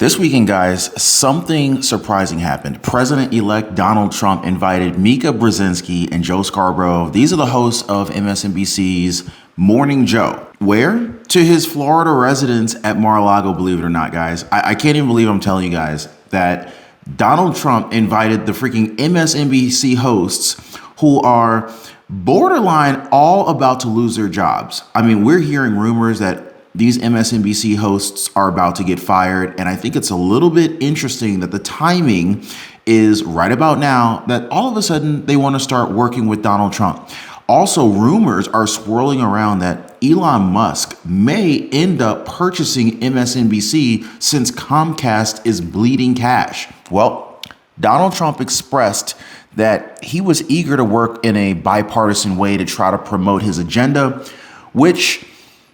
This weekend, guys, something surprising happened. President-elect Donald Trump invited Mika Brzezinski and Joe Scarborough. These are the hosts of MSNBC's Morning Joe. Where? To his Florida residence at Mar-a-Lago, believe it or not, guys. I can't even believe I'm telling you guys that Donald Trump invited the freaking MSNBC hosts who are borderline all about to lose their jobs. I mean, we're hearing rumors that these MSNBC hosts are about to get fired. And I think it's a little bit interesting that the timing is right about now, that all of a sudden they want to start working with Donald Trump. Also, rumors are swirling around that Elon Musk may end up purchasing MSNBC since Comcast is bleeding cash. Well, Donald Trump expressed that he was eager to work in a bipartisan way to try to promote his agenda, which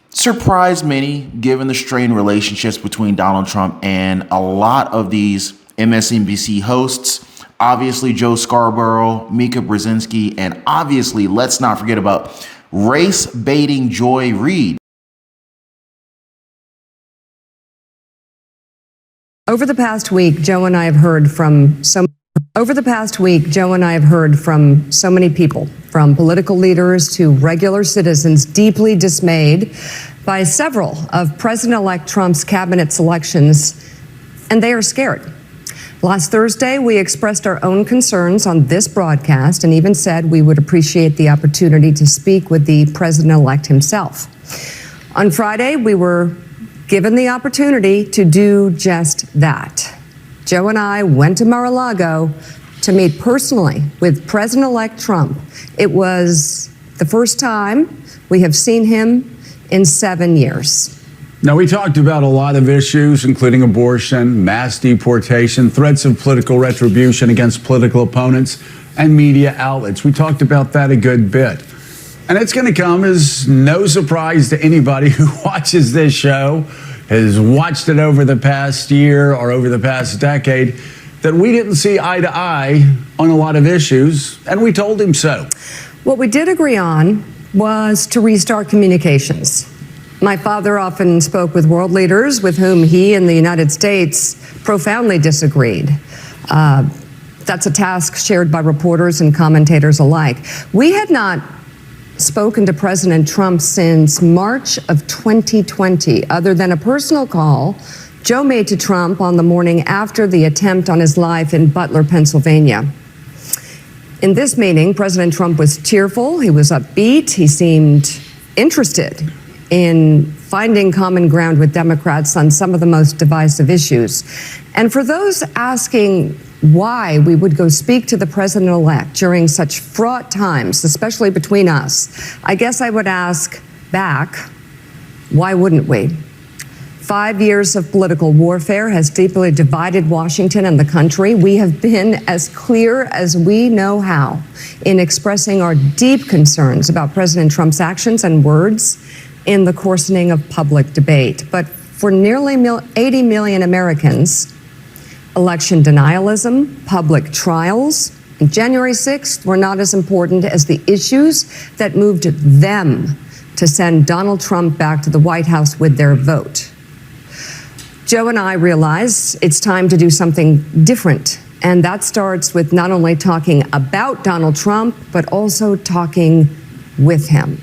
surprised many given the strained relationships between Donald Trump and a lot of these MSNBC hosts. Obviously, Joe Scarborough, Mika Brzezinski, and obviously, let's not forget about race-baiting Joy Reid. Over the past week, Joe and I have heard from so many people, from political leaders to regular citizens, deeply dismayed by several of President-elect Trump's cabinet selections, and they are scared. Last Thursday, we expressed our own concerns on this broadcast and even said we would appreciate the opportunity to speak with the president-elect himself. On Friday, we were given the opportunity to do just that. Joe and I went to Mar-a-Lago to meet personally with President-elect Trump. It was the first time we have seen him in 7 years. Now, we talked about a lot of issues, including abortion, mass deportation, threats of political retribution against political opponents, and media outlets. We talked about that a good bit. And it's going to come as no surprise to anybody who watches this show, has watched it over the past year or over the past decade, that we didn't see eye to eye on a lot of issues, and we told him so. What we did agree on was to restart communications. My father often spoke with world leaders with whom he and the United States profoundly disagreed. That's a task shared by reporters and commentators alike. We had not spoken to President Trump since March of 2020, other than a personal call Joe made to Trump on the morning after the attempt on his life in Butler, Pennsylvania. In this meeting, President Trump was cheerful, he was upbeat, he seemed interested in finding common ground with Democrats on some of the most divisive issues. And for those asking why we would go speak to the president-elect during such fraught times, especially between us, I guess I would ask back, why wouldn't we? 5 years of political warfare has deeply divided Washington and the country. We have been as clear as we know how in expressing our deep concerns about President Trump's actions and words in the coarsening of public debate. But for nearly 80 million Americans, election denialism, public trials, and January 6th were not as important as the issues that moved them to send Donald Trump back to the White House with their vote. Joe and I realize it's time to do something different, and that starts with not only talking about Donald Trump, but also talking with him.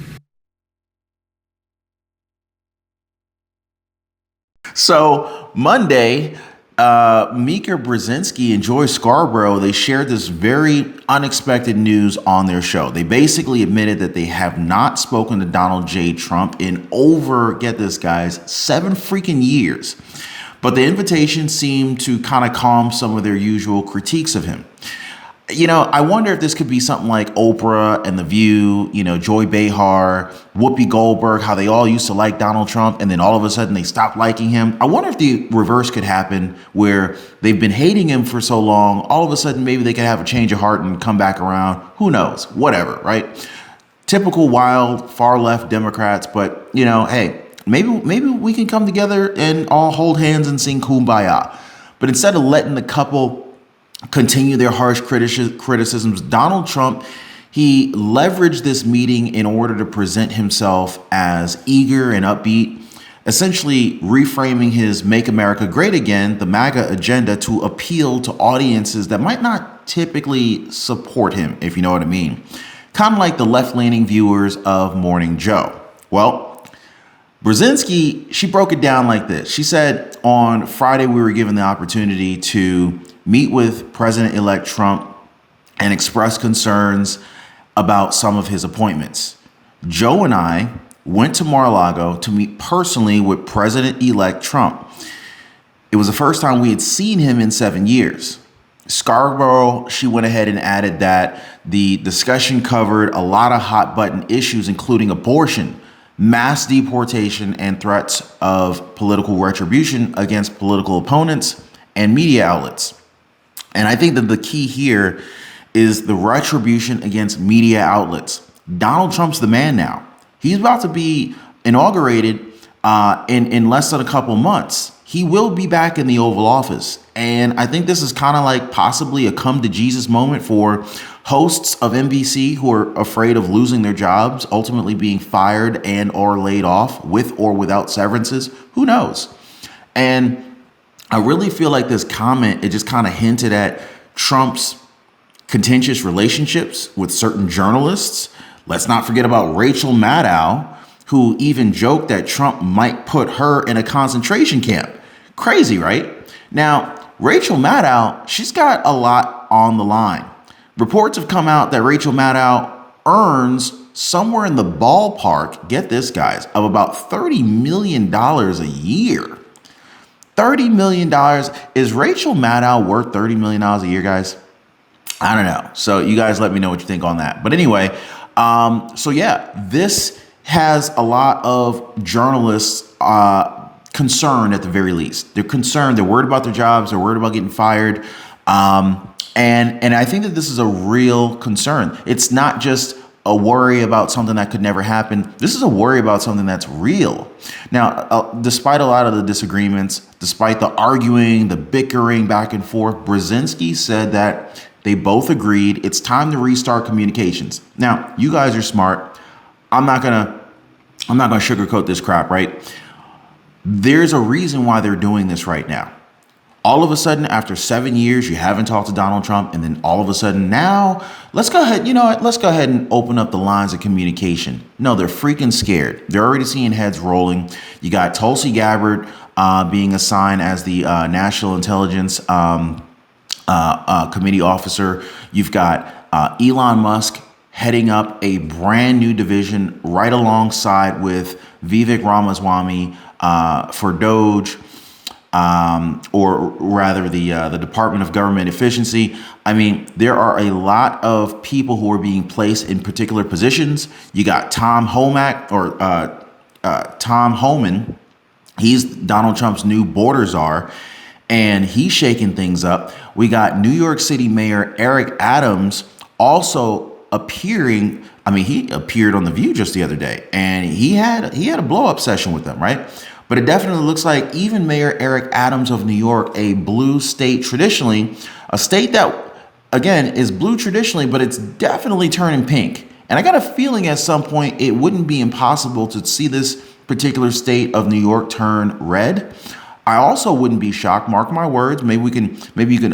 So Monday, Mika Brzezinski and Joy Scarborough, they shared this very unexpected news on their show. They basically admitted that they have not spoken to Donald J. Trump in over, get this guys, 7 freaking years. But the invitation seemed to kind of calm some of their usual critiques of him. You know, I wonder if this could be something like Oprah and The View, you know, Joy Behar, Whoopi Goldberg, how they all used to like Donald Trump and then all of a sudden they stopped liking him. I wonder if the reverse could happen where they've been hating him for so long, all of a sudden maybe they could have a change of heart and come back around. Who knows? Whatever, right? Typical wild, far left Democrats, but, you know, hey, maybe we can come together and all hold hands and sing Kumbaya. But instead of letting the couple continue their harsh criticisms, Donald Trump, he leveraged this meeting in order to present himself as eager and upbeat. essentially reframing his Make America Great Again, the MAGA agenda, to appeal to audiences that might not typically support him, if you know what I mean. Kind of like the left-leaning viewers of Morning Joe. Well, Brzezinski, she broke it down like this. She said on Friday we were given the opportunity to meet with President-elect Trump and express concerns about some of his appointments. Joe and I went to Mar-a-Lago to meet personally with President-elect Trump. It was the first time we had seen him in 7 years. Scarborough, she went ahead and added that the discussion covered a lot of hot button issues, including abortion, mass deportation, and threats of political retribution against political opponents and media outlets. And I think that the key here is the retribution against media outlets. Donald Trump's the man now. He's about to be inaugurated in less than a couple months. He will be back in the Oval Office. And I think this is kind of like possibly a come to Jesus moment for hosts of NBC who are afraid of losing their jobs, ultimately being fired and or laid off with or without severances. Who knows? And I really feel like this comment, it just kind of hinted at Trump's contentious relationships with certain journalists. Let's not forget about Rachel Maddow, who even joked that Trump might put her in a concentration camp. Crazy, right? Now, Rachel Maddow, she's got a lot on the line. Reports have come out that Rachel Maddow earns somewhere in the ballpark, get this, guys, of about $30 million a year. $30 million. Is Rachel Maddow worth $30 million a year, guys? I don't know. So you guys let me know what you think on that. But anyway, so yeah, this has a lot of journalists concerned at the very least. They're concerned. They're worried about their jobs. They're worried about getting fired. And I think that this is a real concern. It's not just a worry about something that could never happen. This is a worry about something that's real. Now, despite a lot of the disagreements, despite the arguing, the bickering back and forth, Brzezinski said that they both agreed it's time to restart communications. Now, you guys are smart. I'm not gonna sugarcoat this crap, right? There's a reason why they're doing this right now. All of a sudden, after 7 years, you haven't talked to Donald Trump, and then all of a sudden now, let's go ahead, you know what, let's go ahead and open up the lines of communication. No, they're freaking scared. They're already seeing heads rolling. You got Tulsi Gabbard being assigned as the National Intelligence Committee officer. You've got Elon Musk heading up a brand new division right alongside with Vivek Ramaswamy for Doge. Or rather the Department of Government Efficiency. I mean, there are a lot of people who are being placed in particular positions. You got Tom Homan. He's Donald Trump's new border czar, and he's shaking things up. We got New York City Mayor Eric Adams also appearing. I mean, he appeared on The View just the other day, and he had a blow up session with them, right? But it definitely looks like even Mayor Eric Adams of New York, a blue state traditionally, a state that, again, is blue traditionally, but it's definitely turning pink. And I got a feeling at some point it wouldn't be impossible to see this particular state of New York turn red. I also wouldn't be shocked, mark my words, maybe you can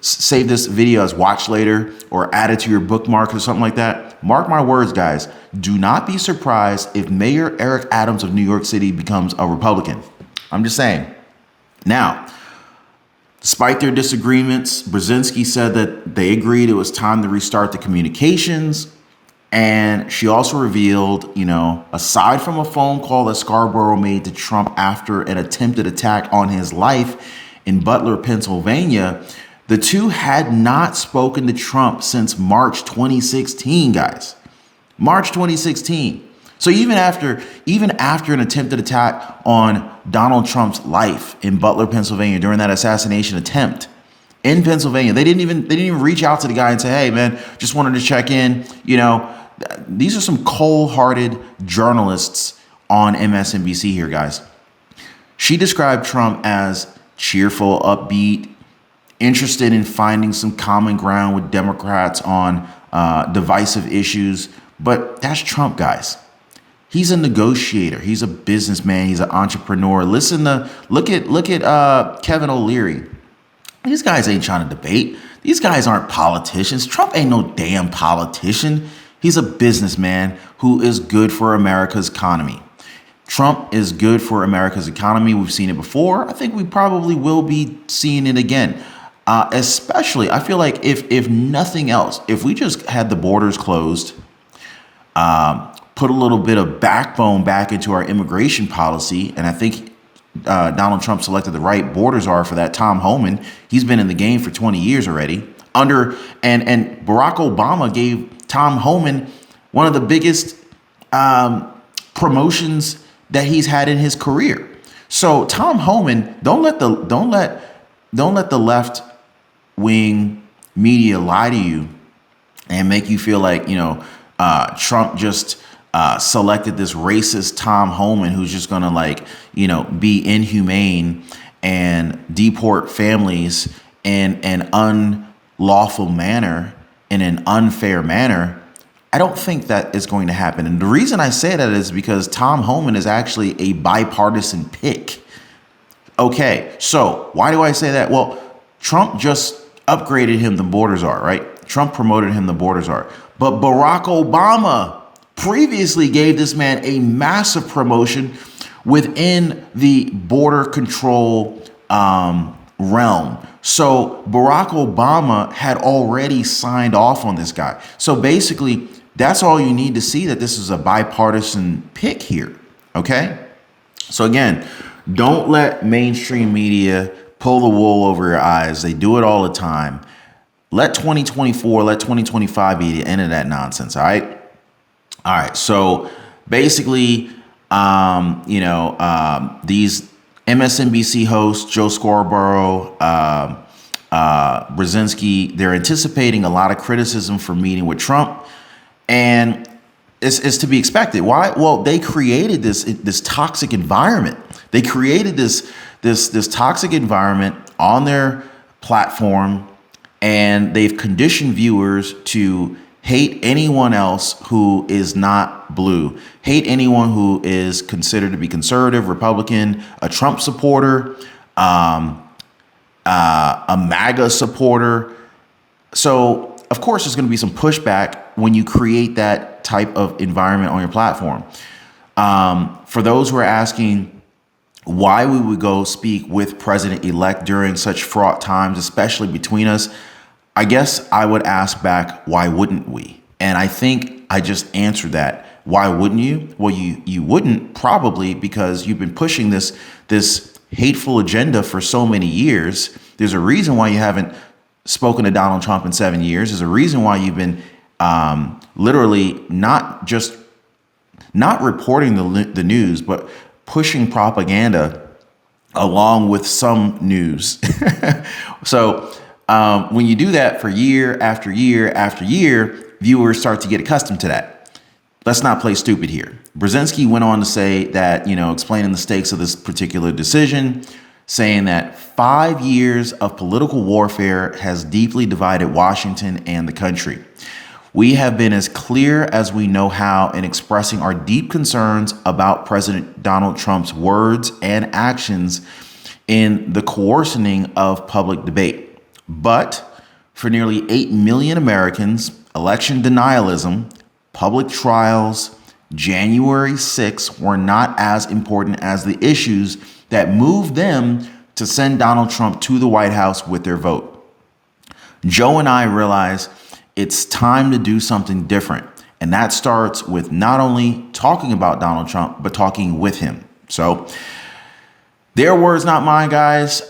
save this video as watch later or add it to your bookmark or something like that. Mark my words, guys. Do not be surprised if Mayor Eric Adams of New York City becomes a Republican. I'm just saying. Now, despite their disagreements, Brzezinski said that they agreed it was time to restart the communications. And she also revealed, aside from a phone call that Scarborough made to Trump after an attempted attack on his life in Butler, Pennsylvania, the two had not spoken to Trump since March 2016, guys. March 2016. So even after an attempted attack on Donald Trump's life in Butler, Pennsylvania, during that assassination attempt in Pennsylvania, they didn't even reach out to the guy and say, "Hey, man, just wanted to check in." These are some cold-hearted journalists on MSNBC here, guys. She described Trump as cheerful, upbeat, interested in finding some common ground with Democrats on divisive issues. But that's Trump, guys. He's a negotiator. He's a businessman. He's an entrepreneur. Look at Kevin O'Leary. These guys ain't trying to debate. These guys aren't politicians. Trump ain't no damn politician. He's a businessman who is good for America's economy. Trump is good for America's economy. We've seen it before. I think we probably will be seeing it again. Especially, I feel like if nothing else, if we just had the borders closed, put a little bit of backbone back into our immigration policy, and I think Donald Trump selected the right borders are for that. Tom Homan, he's been in the game for 20 years already. And Barack Obama gave Tom Homan one of the biggest promotions that he's had in his career. So Tom Homan, don't let the left wing media lie to you and make you feel like, Trump just selected this racist Tom Homan who's just going to be inhumane and deport families in an unlawful manner, in an unfair manner. I don't think that is going to happen. And the reason I say that is because Tom Homan is actually a bipartisan pick. Okay, so why do I say that? Well, Trump just upgraded him the border czar, right? Trump promoted him the border czar. But Barack Obama previously gave this man a massive promotion within the border control realm. So Barack Obama had already signed off on this guy. So basically, that's all you need to see that this is a bipartisan pick here. Okay? So again, don't let mainstream media pull the wool over your eyes. They do it all the time. Let 2024, let 2025 be the end of that nonsense. All right. All right. So basically, these MSNBC hosts, Joe Scarborough, Brzezinski, they're anticipating a lot of criticism for meeting with Trump. And it's to be expected. Why? Well, they created this toxic environment. They created this toxic environment on their platform, and they've conditioned viewers to hate anyone else who is not blue, hate anyone who is considered to be conservative, Republican, a Trump supporter, a MAGA supporter. So, of course, there's going to be some pushback when you create that type of environment on your platform. For those who are asking why we would go speak with President-elect during such fraught times, especially between us, I guess I would ask back, why wouldn't we? And I think I just answered that. Why wouldn't you? Well, you wouldn't, probably because you've been pushing this hateful agenda for so many years. There's a reason why you haven't spoken to Donald Trump in 7 years. There's a reason why you've been literally not reporting the news, but pushing propaganda along with some news. So when you do that for year after year after year, viewers start to get accustomed to that. Let's not play stupid here. Brzezinski went on to say that, explaining the stakes of this particular decision, saying that 5 years of political warfare has deeply divided Washington and the country. We have been as clear as we know how in expressing our deep concerns about President Donald Trump's words and actions in the coercioning of public debate. But for nearly 8 million Americans, election denialism, public trials, January 6th were not as important as the issues that moved them to send Donald Trump to the White House with their vote. Joe and I realize it's time to do something different. And that starts with not only talking about Donald Trump, but talking with him. So their words, not mine, guys.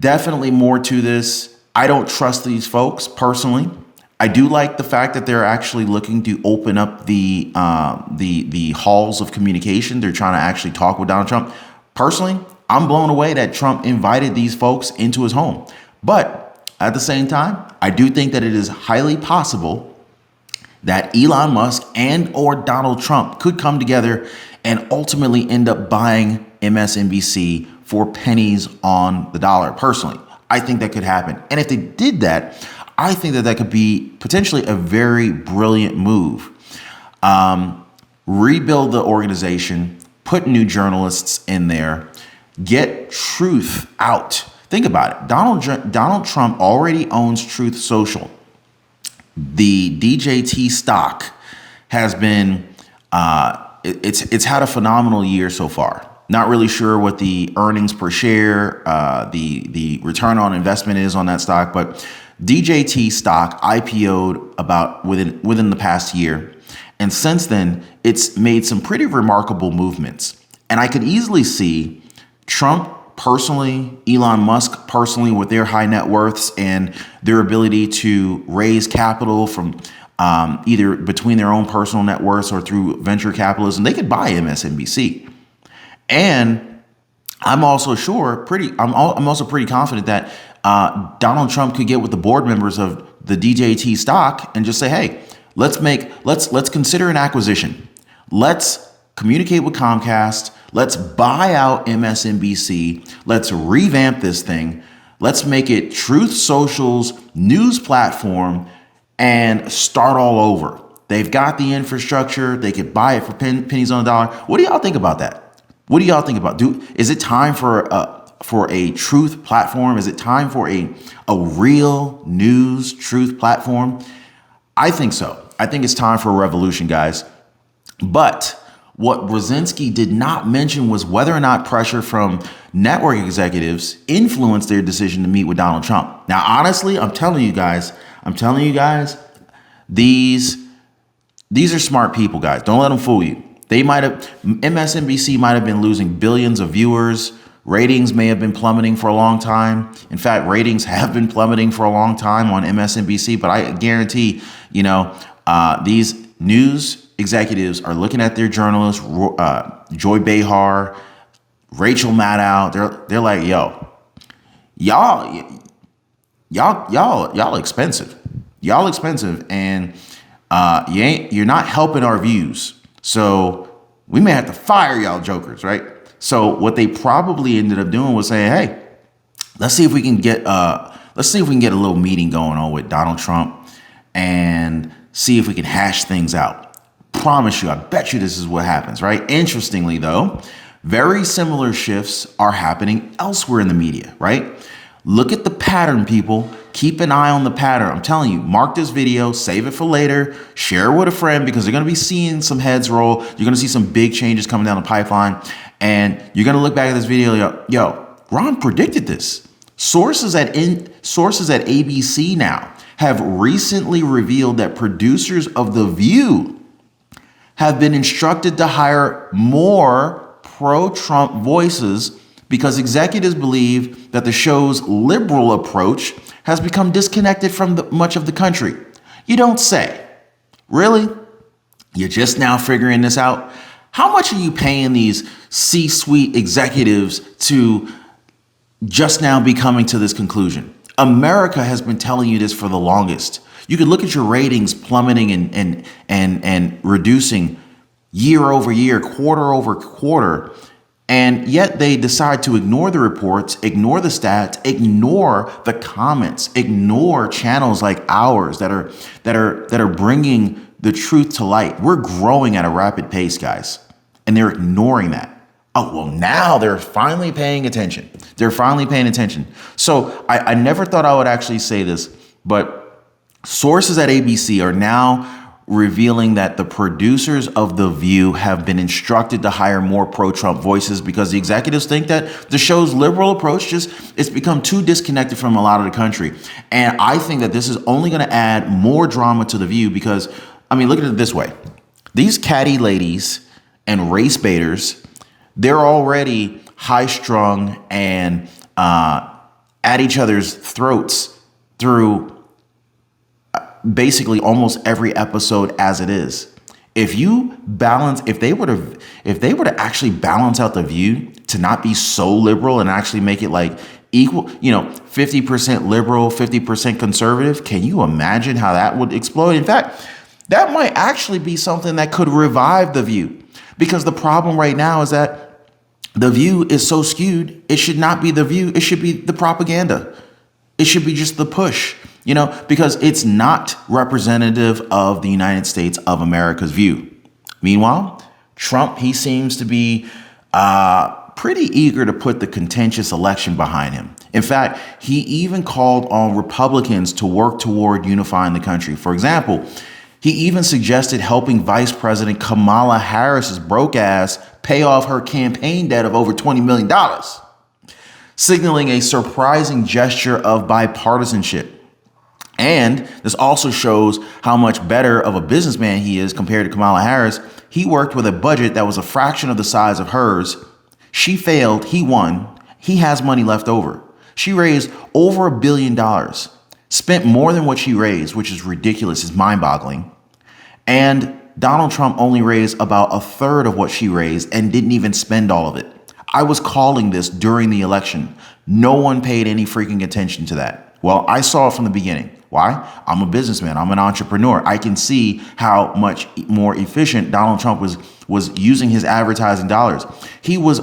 Definitely more to this. I don't trust these folks personally. I do like the fact that they're actually looking to open up the halls of communication. They're trying to actually talk with Donald Trump. Personally, I'm blown away that Trump invited these folks into his home. But at the same time, I do think that it is highly possible that Elon Musk and or Donald Trump could come together and ultimately end up buying MSNBC for pennies on the dollar. Personally, I think that could happen. And if they did that, I think that could be potentially a very brilliant move. rebuild the organization, put new journalists in there, get truth out. Think about it. Donald Trump already owns Truth Social. The DJT stock has been, it's had a phenomenal year so far. Not really sure what the earnings per share, the return on investment is on that stock, but DJT stock IPO'd about within the past year. And since then, it's made some pretty remarkable movements. And I could easily see Trump personally, Elon Musk personally, with their high net worths and their ability to raise capital from either between their own personal net worths or through venture capitalism, they could buy MSNBC. And I'm also pretty confident that Donald Trump could get with the board members of the DJT stock and just say, hey, let's consider an acquisition. Let's communicate with Comcast. Let's buy out MSNBC. Let's revamp this thing. Let's make it Truth Social's news platform and start all over. They've got the infrastructure. They could buy it for pennies on the dollar. What do y'all think about that? What do y'all think about? Is it time for a truth platform? Is it time for a real news truth platform? I think so. I think it's time for a revolution, guys. But what Brzezinski did not mention was whether or not pressure from network executives influenced their decision to meet with Donald Trump. Now, honestly, I'm telling you guys, these are smart people, guys. Don't let them fool you. MSNBC might have been losing billions of viewers. Ratings may have been plummeting for a long time. In fact, ratings have been plummeting for a long time on MSNBC, but I guarantee, these news executives are looking at their journalists, Joy Behar, Rachel Maddow. They're like, yo, y'all expensive. Y'all expensive, and you're not helping our views. So we may have to fire y'all jokers, right? So what they probably ended up doing was saying, hey, let's see if we can get a little meeting going on with Donald Trump and see if we can hash things out. Promise you, I bet you this is what happens, right? Interestingly, though, very similar shifts are happening elsewhere in the media, right? Look at the pattern, people. Keep an eye on the pattern. I'm telling you, mark this video, save it for later, share it with a friend, because you're going to be seeing some heads roll. You're going to see some big changes coming down the pipeline. And you're going to look back at this video, yo, Ron predicted this. Sources at ABC now have recently revealed that producers of The View have been instructed to hire more pro-Trump voices because executives believe that the show's liberal approach has become disconnected from much of the country. You don't say. Really? You're just now figuring this out? How much are you paying these C-suite executives to just now be coming to this conclusion? America has been telling you this for the longest. You could look at your ratings plummeting and reducing year over year, quarter over quarter, and yet they decide to ignore the reports, ignore the stats, ignore the comments, ignore channels like ours that are bringing the truth to light. We're growing at a rapid pace, guys, and they're ignoring that. Oh, well, now they're finally paying attention. They're finally paying attention. So I never thought I would actually say this, but sources at ABC are now revealing that the producers of The View have been instructed to hire more pro-Trump voices because the executives think that the show's liberal approach it's become too disconnected from a lot of the country. And I think that this is only going to add more drama to The View because, look at it this way. These catty ladies and race baiters, they're already high-strung and at each other's throats through basically almost every episode as it is. If they were to actually balance out The View to not be so liberal and actually make it like equal, 50% liberal, 50% conservative, can you imagine how that would explode? In fact, that might actually be something that could revive The View, because the problem right now is that The View is so skewed. It should not be The View. It should be the propaganda. It should be just the push. Because it's not representative of the United States of America's view. Meanwhile, Trump, he seems to be pretty eager to put the contentious election behind him. In fact, he even called on Republicans to work toward unifying the country. For example, he even suggested helping Vice President Kamala Harris's broke ass pay off her campaign debt of over $20 million, signaling a surprising gesture of bipartisanship. And this also shows how much better of a businessman he is compared to Kamala Harris. He worked with a budget that was a fraction of the size of hers. She failed. He won. He has money left over. She raised over $1 billion, spent more than what she raised, which is ridiculous. It's mind-boggling. And Donald Trump only raised about a third of what she raised and didn't even spend all of it. I was calling this during the election. No one paid any freaking attention to that. Well, I saw it from the beginning. Why? I'm a businessman. I'm an entrepreneur. I can see how much more efficient Donald Trump was using his advertising dollars. He was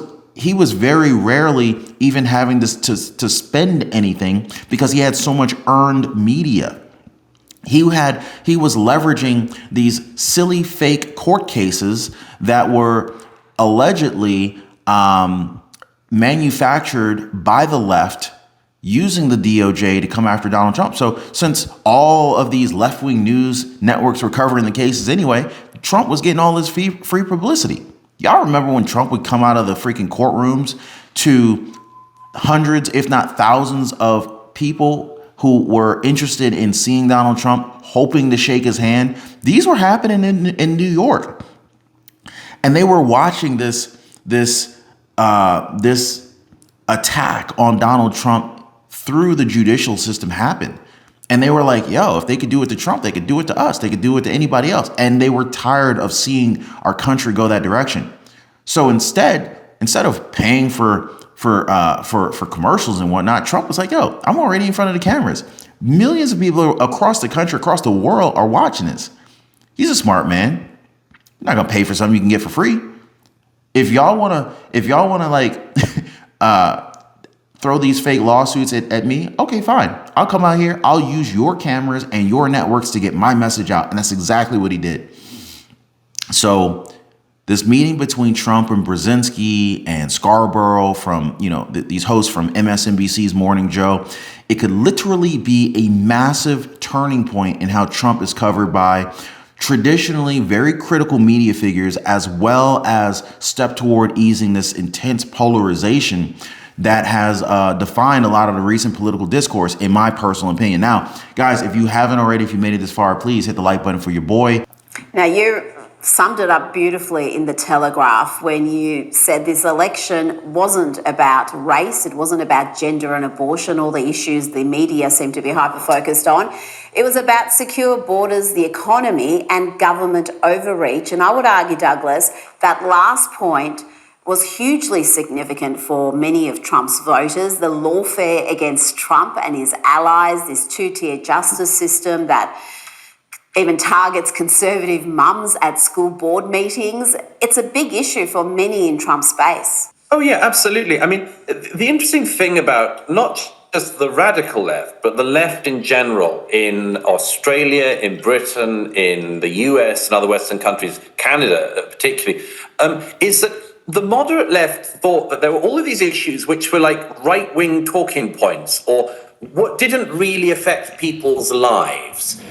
very rarely even having to spend anything because he had so much earned media. He was leveraging these silly fake court cases that were allegedly manufactured by the left using the DOJ to come after Donald Trump. So since all of these left-wing news networks were covering the cases anyway, Trump was getting all this free publicity. Y'all remember when Trump would come out of the freaking courtrooms to hundreds, if not thousands of people who were interested in seeing Donald Trump, hoping to shake his hand? These were happening in New York. And they were watching this attack on Donald Trump through the judicial system happen. And they were like, yo, if they could do it to Trump, they could do it to us. They could do it to anybody else. And they were tired of seeing our country go that direction. So instead of paying for commercials and whatnot, Trump was like, yo, I'm already in front of the cameras. Millions of people across the country, across the world are watching this. He's a smart man. You're not gonna pay for something you can get for free. If y'all wanna like throw these fake lawsuits at me, okay, fine. I'll come out here. I'll use your cameras and your networks to get my message out. And that's exactly what he did. So this meeting between Trump and Brzezinski and Scarborough from, these hosts from MSNBC's Morning Joe, it could literally be a massive turning point in how Trump is covered by traditionally very critical media figures, as well as step toward easing this intense polarization that has defined a lot of the recent political discourse, in my personal opinion. Now, guys, if you haven't already, if you made it this far, please hit the like button for your boy. Now, you summed it up beautifully in The Telegraph when you said this election wasn't about race, it wasn't about gender and abortion, all the issues the media seem to be hyper-focused on. It was about secure borders, the economy, and government overreach. And I would argue, Douglas, that last point was hugely significant for many of Trump's voters. The lawfare against Trump and his allies, this two-tier justice system that even targets conservative mums at school board meetings. It's a big issue for many in Trump's base. Oh, yeah, absolutely. I mean, the interesting thing about not just the radical left, but the left in general in Australia, in Britain, in the US and other Western countries, Canada particularly, is that the moderate left thought that there were all of these issues which were like right-wing talking points or what didn't really affect people's lives.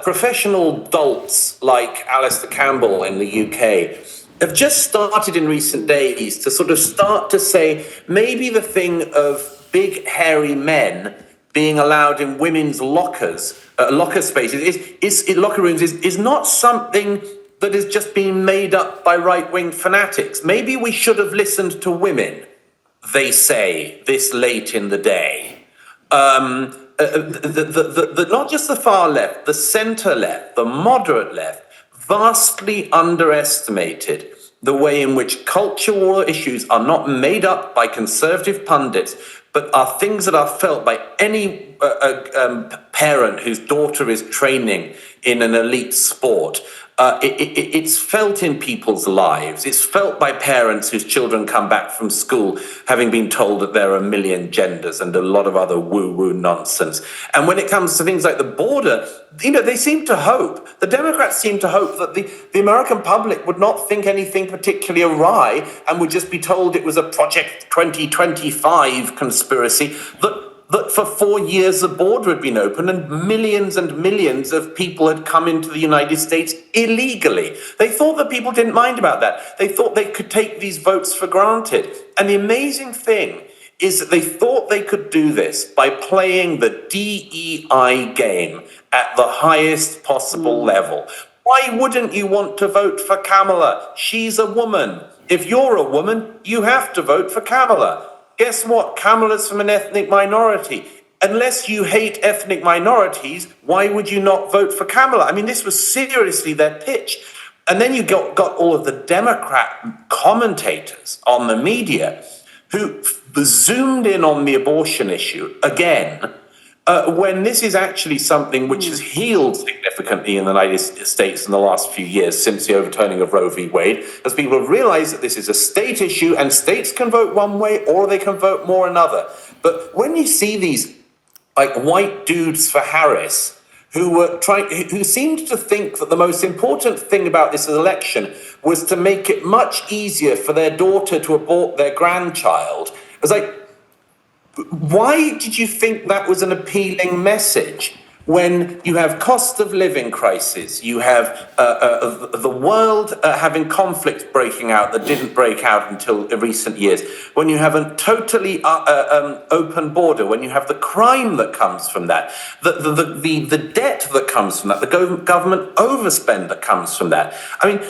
Professional dolts like Alistair Campbell in the UK have just started in recent days to sort of start to say maybe the thing of big hairy men being allowed in women's locker spaces, locker rooms is not something that is just being made up by right-wing fanatics. Maybe we should have listened to women, they say, this late in the day. Not just the far left, the center left, the moderate left, vastly underestimated the way in which cultural issues are not made up by conservative pundits, but are things that are felt by any parent whose daughter is training in an elite sport. It's felt in people's lives. It's felt by parents whose children come back from school having been told that there are a million genders and a lot of other woo-woo nonsense. And when it comes to things like the border, they seem to hope, the Democrats seem to hope that the American public would not think anything particularly awry and would just be told it was a Project 2025 conspiracy, that for 4 years the border had been open and millions of people had come into the United States illegally. They thought that people didn't mind about that. They thought they could take these votes for granted. And the amazing thing is that they thought they could do this by playing the DEI game at the highest possible level. Why wouldn't you want to vote for Kamala? She's a woman. If you're a woman, you have to vote for Kamala. Guess what? Kamala's from an ethnic minority. Unless you hate ethnic minorities, why would you not vote for Kamala? I mean, this was seriously their pitch. And then you got all of the Democrat commentators on the media who zoomed in on the abortion issue again, when this is actually something which has healed significantly in the United States in the last few years since the overturning of Roe v. Wade, as people have realized that this is a state issue and states can vote one way or they can vote more another. But when you see these like white dudes for Harris who seemed to think that the most important thing about this election was to make it much easier for their daughter to abort their grandchild, it was like, why did you think that was an appealing message when you have cost of living crisis, you have the world having conflict breaking out that didn't break out until recent years, when you have a totally open border, when you have the crime that comes from that, the debt that comes from that, the government overspend that comes from that. I mean,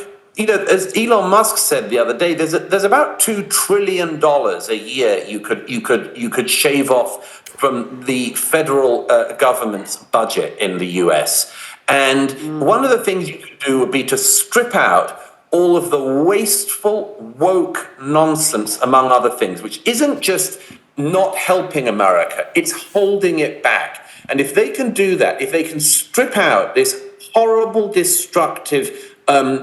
as Elon Musk said the other day, there's about $2 trillion a year you could shave off from the federal government's budget in the US. And one of the things you could do would be to strip out all of the wasteful, woke nonsense, among other things, which isn't just not helping America, it's holding it back. And if they can do that, if they can strip out this horrible, destructive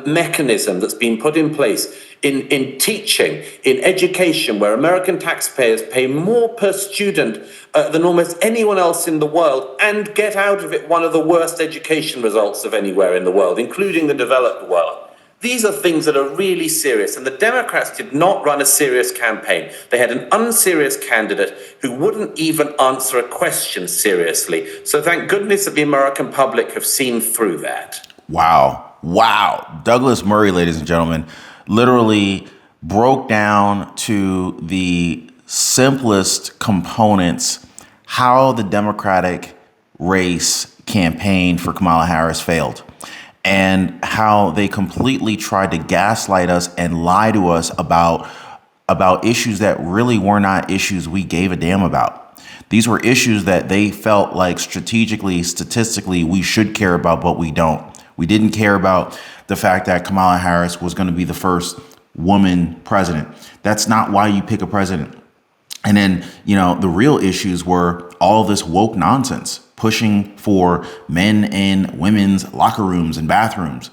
mechanism that's been put in place in teaching, in education, where American taxpayers pay more per student than almost anyone else in the world, and get out of it one of the worst education results of anywhere in the world, including the developed world. These are things that are really serious, and the Democrats did not run a serious campaign. They had an unserious candidate who wouldn't even answer a question seriously. So thank goodness that the American public have seen through that. Wow. Douglas Murray, ladies and gentlemen, literally broke down to the simplest components how the Democratic race campaign for Kamala Harris failed, and how they completely tried to gaslight us and lie to us about issues that really were not issues we gave a damn about. These were issues that they felt like strategically, statistically, we should care about, but we don't. We didn't care about the fact that Kamala Harris was going to be the first woman president. That's not why you pick a president. And then, the real issues were all this woke nonsense, pushing for men in women's locker rooms and bathrooms,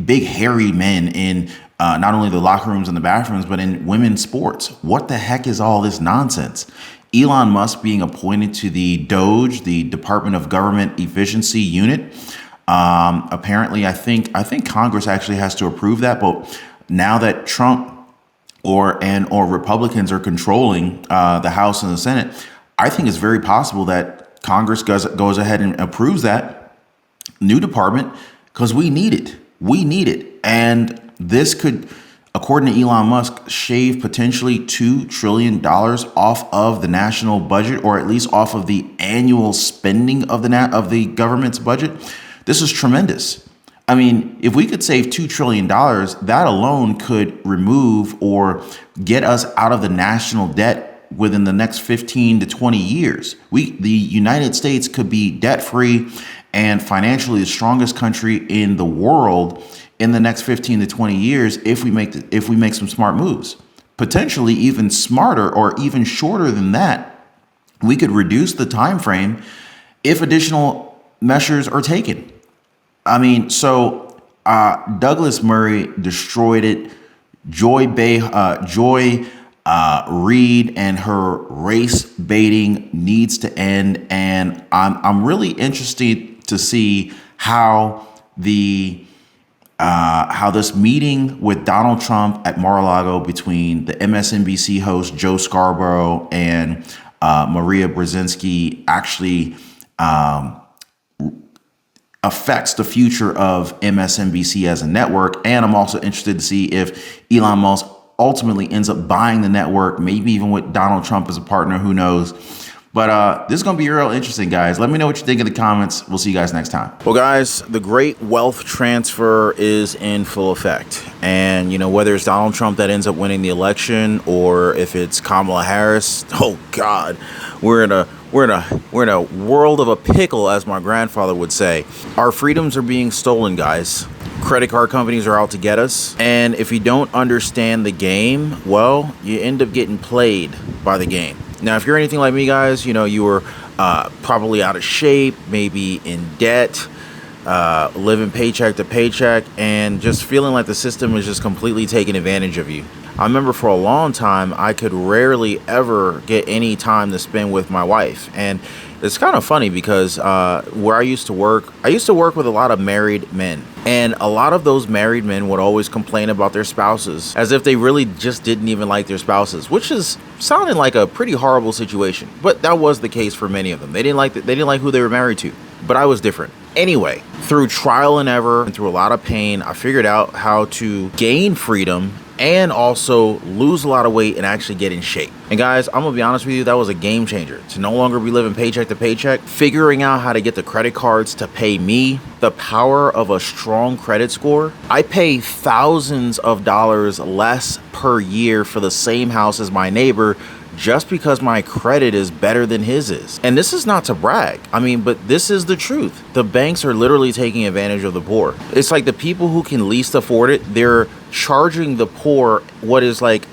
big hairy men in not only the locker rooms and the bathrooms, but in women's sports. What the heck is all this nonsense? Elon Musk being appointed to the DOGE, the Department of Government Efficiency Unit. Apparently, I think Congress actually has to approve that. But now that Trump or Republicans are controlling the House and the Senate, I think it's very possible that Congress goes ahead and approves that new department, because we need it. We need it. And this could, according to Elon Musk, shave potentially $2 trillion off of the national budget, or at least off of the annual spending of the government's budget. This is tremendous. I mean, if we could save $2 trillion, that alone could remove or get us out of the national debt within the next 15 to 20 years. The United States could be debt-free and financially the strongest country in the world in the next 15 to 20 years if we make some smart moves. Potentially even smarter, or even shorter than that. We could reduce the time frame if additional measures are taken. I mean, so Douglas Murray destroyed it. Joy Reid and her race baiting needs to end, and I'm really interested to see how this meeting with Donald Trump at Mar-a-Lago between the MSNBC host Joe Scarborough and Maria Brzezinski actually affects the future of MSNBC as a network. And I'm also interested to see if Elon Musk ultimately ends up buying the network, maybe even with Donald Trump as a partner, who knows. But this is going to be real interesting, guys. Let me know what you think in the comments. We'll see you guys next time. Well, guys, the great wealth transfer is in full effect. And, you know, whether it's Donald Trump that ends up winning the election or if it's Kamala Harris, oh, God, we're in a world of a pickle, as my grandfather would say. Our freedoms are being stolen, guys. Credit card companies are out to get us. And if you don't understand the game, well, you end up getting played by the game. Now, if you're anything like me, guys, you know, you were probably out of shape, maybe in debt, living paycheck to paycheck, and just feeling like the system is just completely taking advantage of you. I remember for a long time, I could rarely ever get any time to spend with my wife. And it's kind of funny because where I used to work with a lot of married men. And a lot of those married men would always complain about their spouses as if they really just didn't even like their spouses, which is sounding like a pretty horrible situation. But that was the case for many of them. They didn't like who they were married to. But I was different. Anyway, through trial and error and through a lot of pain, I figured out how to gain freedom and also lose a lot of weight and actually get in shape. And guys, I'm gonna be honest with you, that was a game changer. To no longer be living paycheck to paycheck, figuring out how to get the credit cards to pay me, the power of a strong credit score. I pay thousands of dollars less per year for the same house as my neighbor just because my credit is better than his is. And this is not to brag. I mean, but this is the truth. The banks are literally taking advantage of the poor. It's like the people who can least afford it, they're charging the poor what is like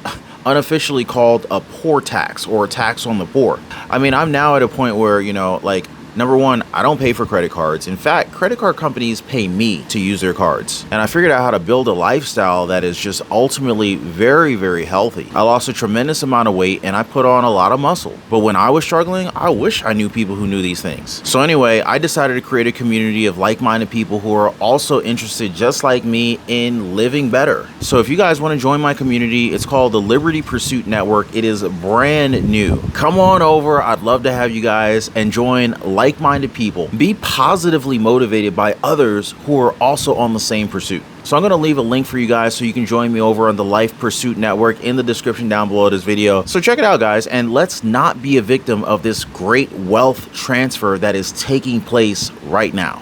unofficially called a poor tax or a tax on the poor. I mean, I'm now at a point where, you know, like, number one, I don't pay for credit cards. In fact, credit card companies pay me to use their cards. And I figured out how to build a lifestyle that is just ultimately very, very healthy. I lost a tremendous amount of weight and I put on a lot of muscle. But when I was struggling, I wish I knew people who knew these things. So anyway, I decided to create a community of like-minded people who are also interested, just like me, in living better. So if you guys want to join my community, it's called the Liberty Pursuit Network. It is brand new. Come on over. I'd love to have you guys and join like-minded people. Be positively motivated by others who are also on the same pursuit. So I'm going to leave a link for you guys so you can join me over on the Life Pursuit Network in the description down below this video. So check it out, guys, and let's not be a victim of this great wealth transfer that is taking place right now.